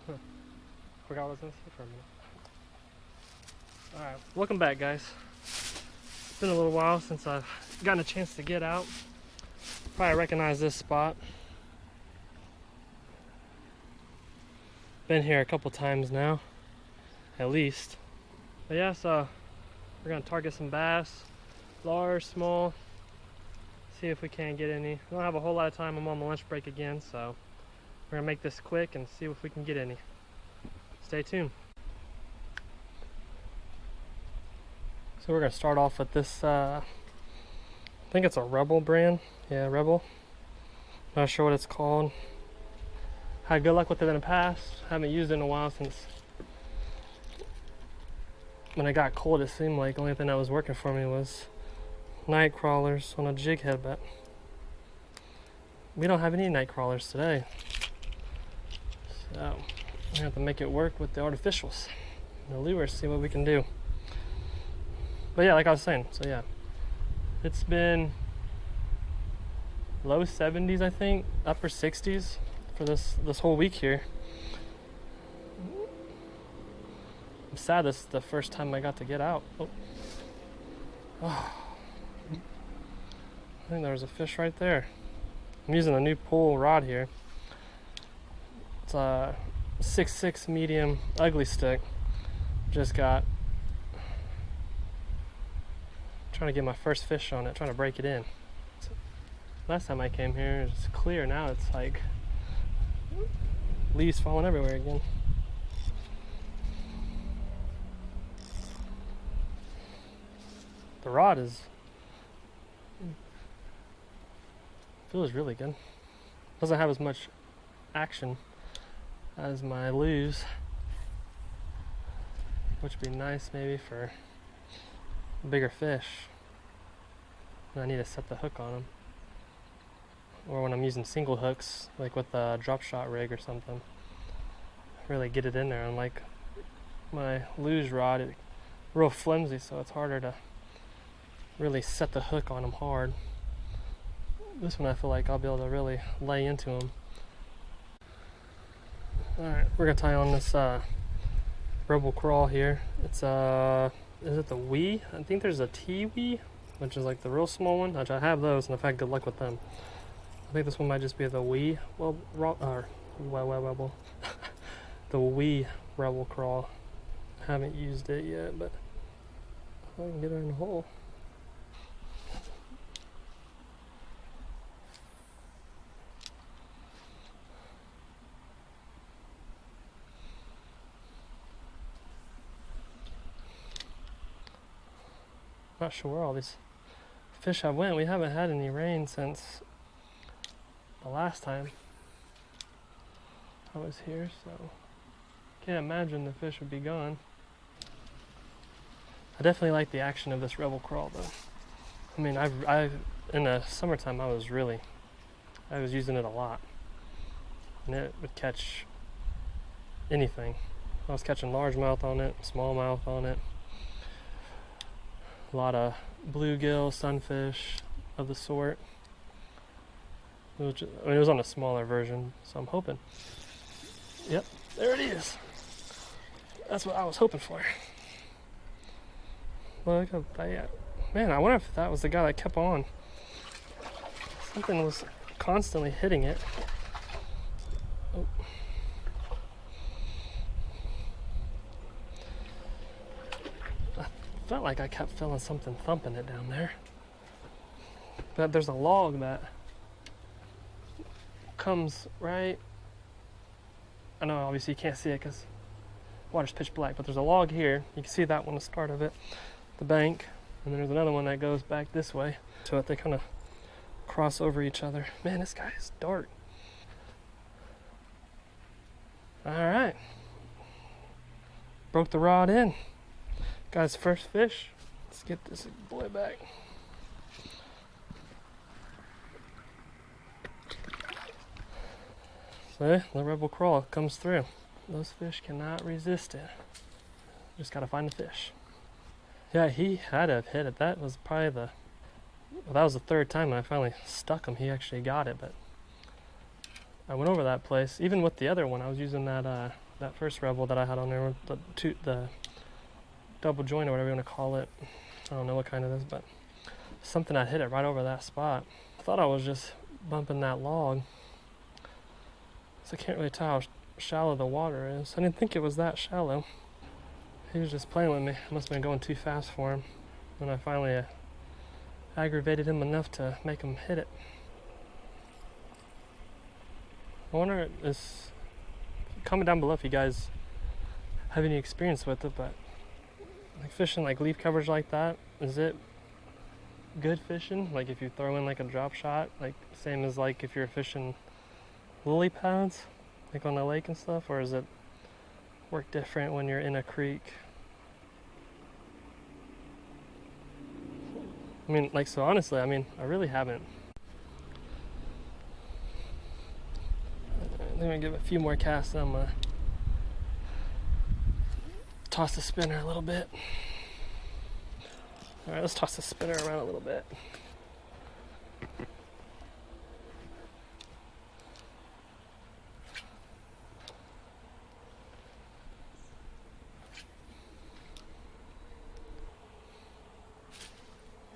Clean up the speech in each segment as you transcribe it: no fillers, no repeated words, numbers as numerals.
Huh. Forgot what I was gonna say for a minute. Alright, welcome back, guys. It's been a little while since I've gotten a chance to get out. Probably recognize this spot. Been here a couple times now, at least. But yeah, so we're gonna target some bass, large, small, see if we can get any. We don't have a whole lot of time. I'm on my lunch break again, so we're gonna make this quick and see if we can get any. Stay tuned. So we're gonna start off with this, I think it's a Rebel brand. Yeah, Rebel. Not sure what it's called. Had good luck with it in the past. Haven't used it in a while since when it got cold. It seemed like the only thing that was working for me was night crawlers on a jig head, but we don't have any night crawlers today. So we have to make it work with the artificials, the lures, see what we can do. But yeah, like I was saying, so yeah, it's been low 70s, I think, upper 60s for this whole week here. I'm sad this is the first time I got to get out. Oh. I think there was a fish right there. I'm using a new pull rod here. It's a 6'6" medium ugly stick. Just got, trying to get my first fish on it, trying to break it in. So, last time I came here, it's clear. Now it's like leaves falling everywhere again. The rod feels really good. Doesn't have as much action as my lures, which would be nice maybe for bigger fish. I need to set the hook on them, or when I'm using single hooks, like with a drop shot rig or something, really get it in there. Unlike my luge rod, it's real flimsy, so it's harder to really set the hook on them hard. This one I feel like I'll be able to really lay into them. Alright, we're gonna tie on this Rebel Craw here. It's is it the Wee? I think there's a T-Wee, which is like the real small one, which I have those and I've had good luck with them. I think this one might just be the Wee, the Wee Rebel Craw. I haven't used it yet, but I can get her in the hole. Not sure where all these fish have went. We haven't had any rain since the last time I was here, so can't imagine the fish would be gone. I definitely like the action of this Rebel Craw though. I mean, I in the summertime I was using it a lot, and it would catch anything. I was catching largemouth on it, smallmouth on it. A lot of bluegill, sunfish of the sort. It was on a smaller version, so I'm hoping. Yep, there it is. That's what I was hoping for. Look at that. Man, I wonder if that was the guy that kept on. Something was constantly hitting it. Oh. Felt like I kept feeling something thumping it down there. But there's a log that comes right, I know obviously you can't see it because water's pitch black, but there's a log here. You can see that one, the start of it, the bank, and then there's another one that goes back this way to it. They kind of cross over each other. Man, this guy is dark. All right, broke the rod in. Got his first fish. Let's get this boy back. So the Rebel Craw comes through. Those fish cannot resist it. Just gotta find the fish. Yeah, he had to have hit it. That was probably that was the third time I finally stuck him. He actually got it, but I went over that place. Even with the other one, I was using that that first Rebel that I had on there, the double joint or whatever you want to call it. I don't know what kind it is, but something had hit it right over that spot. I thought I was just bumping that log, so I can't really tell how shallow the water is. I didn't think it was that shallow. He was just playing with me. I must have been going too fast for him. When I finally aggravated him enough to make him hit it. I wonder, comment down below if you guys have any experience with it, but like fishing like leaf coverage like that, is it good fishing? Like if you throw in like a drop shot, like same as like if you're fishing lily pads, like on the lake and stuff, or does it work different when you're in a creek? I mean, like, so honestly, I mean, I really haven't. I'm gonna give it a few more casts, and I'm gonna toss the spinner a little bit. All right, let's toss the spinner around a little bit.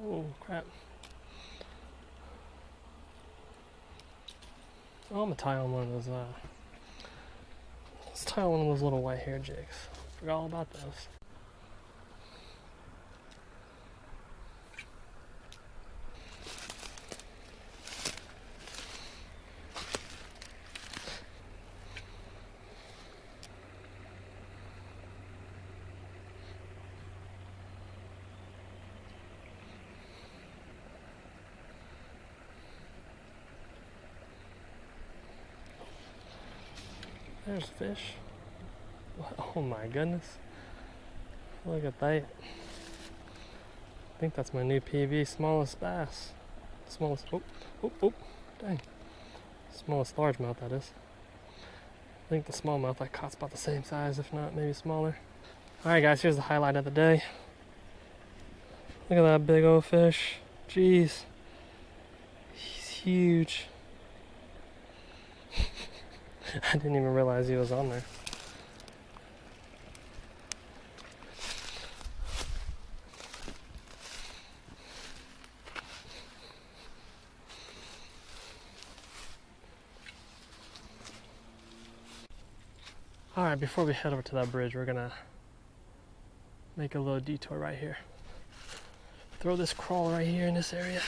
Oh, crap. Oh, I'm gonna tie on one of those, let's tie on one of those little white hair jigs. Forgot all about those. There's a fish. Oh my goodness. Look at that. I think that's my new PB smallest bass. Smallest, dang. Smallest largemouth, that is. I think the smallmouth I caught's about the same size, if not maybe smaller. Alright guys, here's the highlight of the day. Look at that big old fish. Jeez. He's huge. I didn't even realize he was on there. Alright, before we head over to that bridge, we're gonna make a little detour right here. Throw this crawl right here in this area.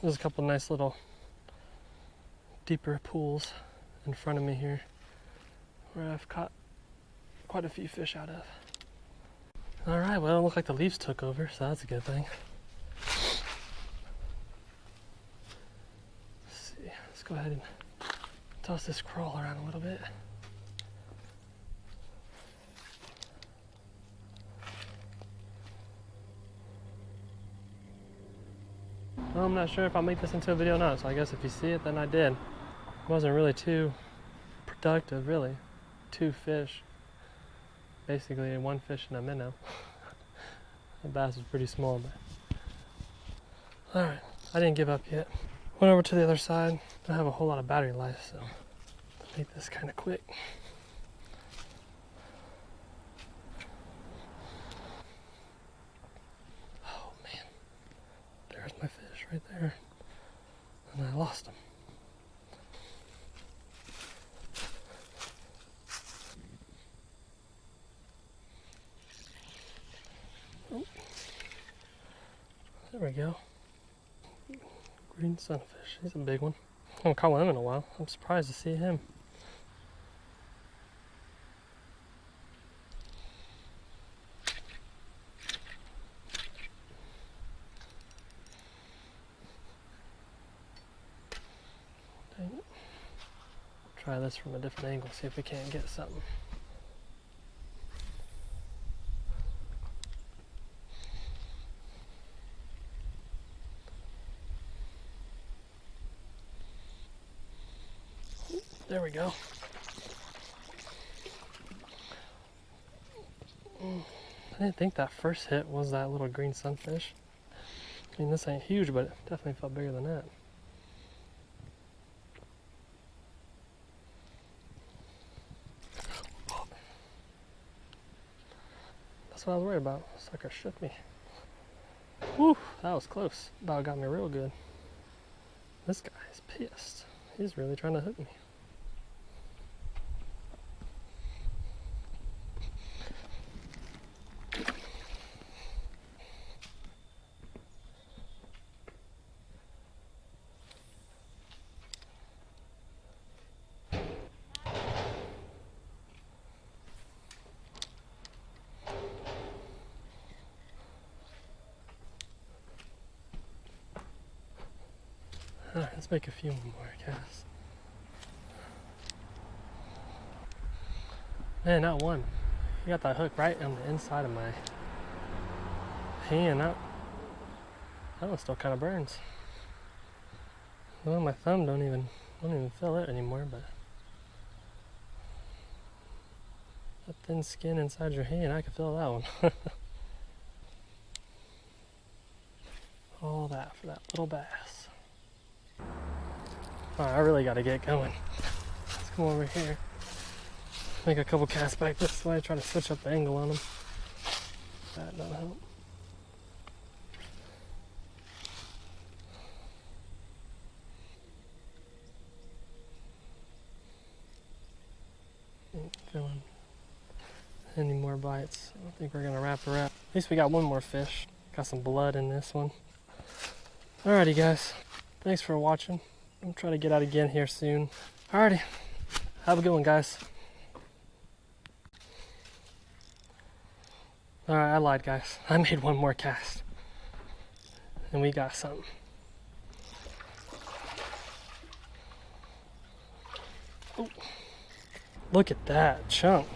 There's a couple nice little deeper pools in front of me here where I've caught quite a few fish out of. Alright, well, it looked like the leaves took over, so that's a good thing. Let's see, let's go ahead and toss this crawl around a little bit. Well, I'm not sure if I'll make this into a video or not, so I guess if you see it, then I did. It wasn't really too productive, really. 2 fish. Basically, 1 fish and a minnow. The bass was pretty small, but... Alright, I didn't give up yet. Went over to the other side. Don't have a whole lot of battery life, so I'll make this kind of quick. Oh man, there's my fish right there, and I lost him. Oh. There we go. Green sunfish. He's a big one. I haven't caught one of them in a while. I'm surprised to see him. Dang it. Try this from a different angle, see if we can't get something. There we go. I didn't think that first hit was that little green sunfish. I mean, this ain't huge, but it definitely felt bigger than that. what I was worried about. Sucker shook me. Whew, that was close. About got me real good. This guy is pissed. He's really trying to hook me. Alright, let's make a few more casts. Man, not one. You got that hook right on the inside of my hand. That one still kind of burns. Well, my thumb don't even feel it anymore, but that thin skin inside your hand, I can feel that one. All that for that little bass. Alright, I really gotta get going. Let's come over here. Make a couple casts back this way, try to switch up the angle on them. That don't help. Ain't feeling any more bites. I don't think we're gonna wrap her up. At least we got one more fish. Got some blood in this one. Alrighty guys, thanks for watching. I'm trying to get out again here soon. Alrighty, have a good one guys. Alright, I lied guys. I made one more cast. And we got something. Ooh. Look at that chunk.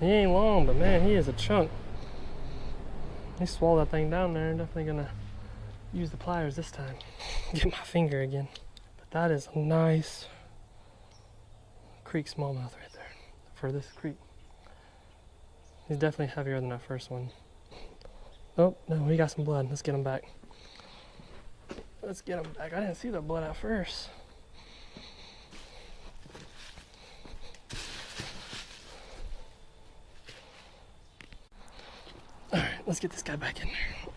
He ain't long, but man, he is a chunk. He swallowed that thing down there. I'm definitely gonna use the pliers this time. Get my finger again. But that is a nice creek smallmouth right there for this creek. He's definitely heavier than that first one. Oh, no, we got some blood. Let's get him back. Let's get him back. I didn't see the blood at first. Alright, let's get this guy back in there.